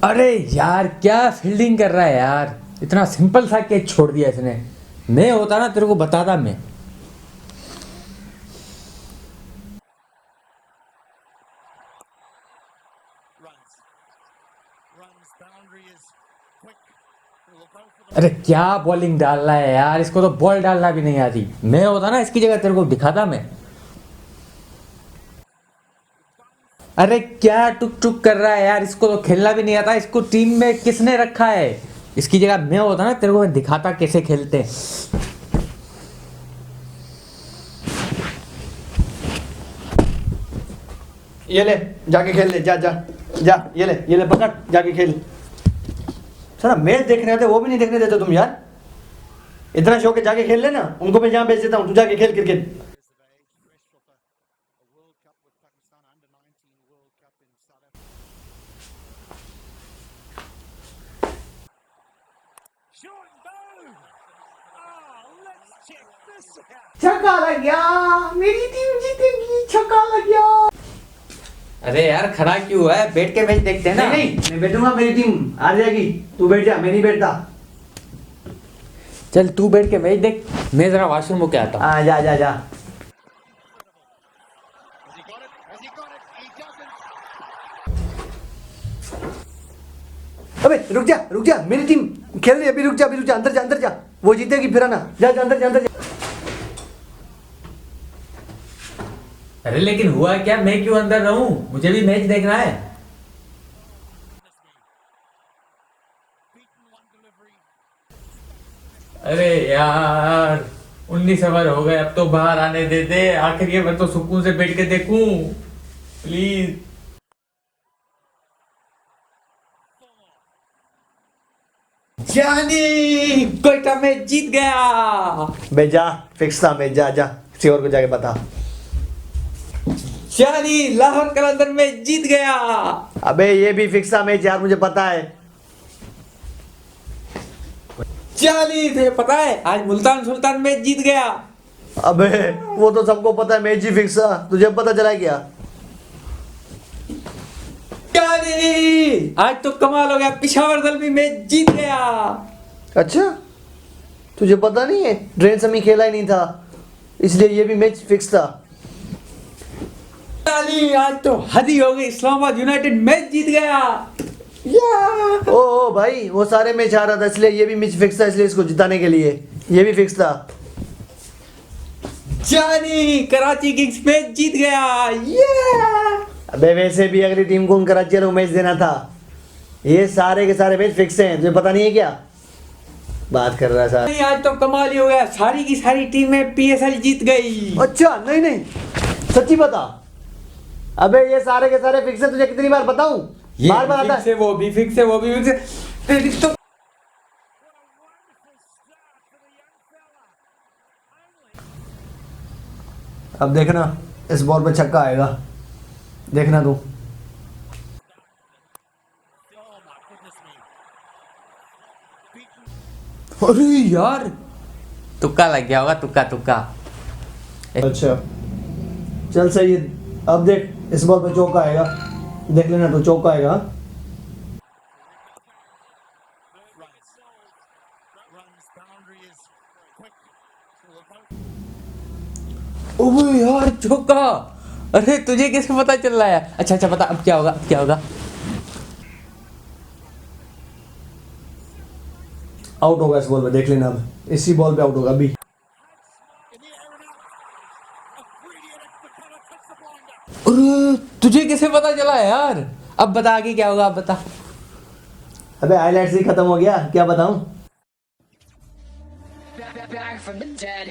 अरे यार क्या फील्डिंग कर रहा है यार, इतना सिंपल सा कैच छोड़ दिया इसने। मैं होता ना तेरे को बताता मैं। अरे क्या बॉलिंग डाल रहा है यार, इसको तो बॉल डालना भी नहीं आती। मैं होता ना इसकी जगह तेरे को दिखाता मैं। अरे क्या टुक टुक कर रहा है यार, इसको तो खेलना भी नहीं आता। इसको टीम में किसने रखा है? इसकी जगह मैं होता ना तेरे को मैं दिखाता कैसे खेलते हैं। ये ले, जाके खेल ले, जा जा जा, ये ले पकड़, जाके खेल। सारा मैच देखने आते वो भी नहीं देखने देते तुम यार। इतना शौक है, जाके खेल लेना। उनको मैं जहाँ भेज देता हूँ, तू जाके खेल क्रिकेट। छक्का लग गया, मेरी टीम जीतेगी, छक्का लग गया। अरे यार खड़ा क्यों है, बैठ के मैच देखते हैं ना। नहीं नहीं, मैं बैठूंगा, मेरी टीम हार जाएगी। तू बैठ जा, मैं नहीं बैठता। चल तू बैठ के मैच देख, मैं जरा वॉशरूम होके आता हूँ। हाँ, जा जा जा। अबे रुक जा, मेरी टीम खेल रही है अभी। रुक जा, अंदर जा। वो जीतेगी फिर आना। जा जा, अंदर जा। अरे लेकिन हुआ क्या, मैं क्यों अंदर रहूं? मुझे भी मैच देखना है। अरे यार 19 ओवर हो गए, अब तो बाहर आने दे दे। आखिर ये मैं तो सुकून से बैठ के देखूं प्लीज। जानी कोयटा मैच जीत गया। बे जा, फिक्स था मैच। जा जा, किसी और को जाके बता। जानी लाहौर कलंदर मैच जीत गया। अबे ये भी फिक्स था मैच यार, मुझे पता है। जानी तुझे पता है आज मुल्तान सुल्तान मैच जीत गया। अबे वो तो सबको पता है, मैच ही फिक्स था। तुझे पता चला क्या? जानी आज तो कमाल हो गया, पिशावर दल भी मैच जीत गया। अच्छा, तुझे पता नहीं है? ड्रेन समी खेला ही नहीं था, इसलिए ये भी मैच फिक्स था। जानी आज तो हद ही हो गई, इस्लामाबाद यूनाइटेड मैच जीत गया। ओ भाई, वो सारे मैच हारा था, इसलिए ये भी मैच फिक्स था। इसलिए इसको जिताने के लिए ये भी फिक्स था। जानी कराची किंग्स मैच जीत गया। अबे वैसे भी अगली टीम को कराची वालों को मैच देना था। ये सारे के सारे मैच फिक्स हैं, तुझे पता नहीं है क्या बात कर रहा है? नहीं आज तो कमाल ही हो गया, सारी की सारी टीमें पीएसएल जीत गई। अच्छा, नहीं सच्ची बता। अबे ये सारे के सारे फिक्स है, तुझे कितनी बार बताऊं? बार बार आता है। वो भी फिक्स है, वो भी फिक्स है। तो अब देखना, इस बॉल पे छक्का आएगा, देखना तू। अरे यार तुक्का लग गया होगा, तुक्का तुक्का। अच्छा चल सही है। अब देख, इस बॉल पे चौका आएगा, देख लेना तो चौका आएगा। ओह यार चौका। अरे तुझे कैसे पता चल रहा है? अच्छा बता अब क्या होगा, अब क्या होगा? आउट होगा इस बॉल पे, देख लेना। अब इसी बॉल पे आउट होगा अभी। अरे तुझे कैसे पता चला यार? अब बता आगे क्या होगा, अब बता। अबे हाईलाइट्स ही खत्म हो गया, क्या बताऊं? Back from the dead.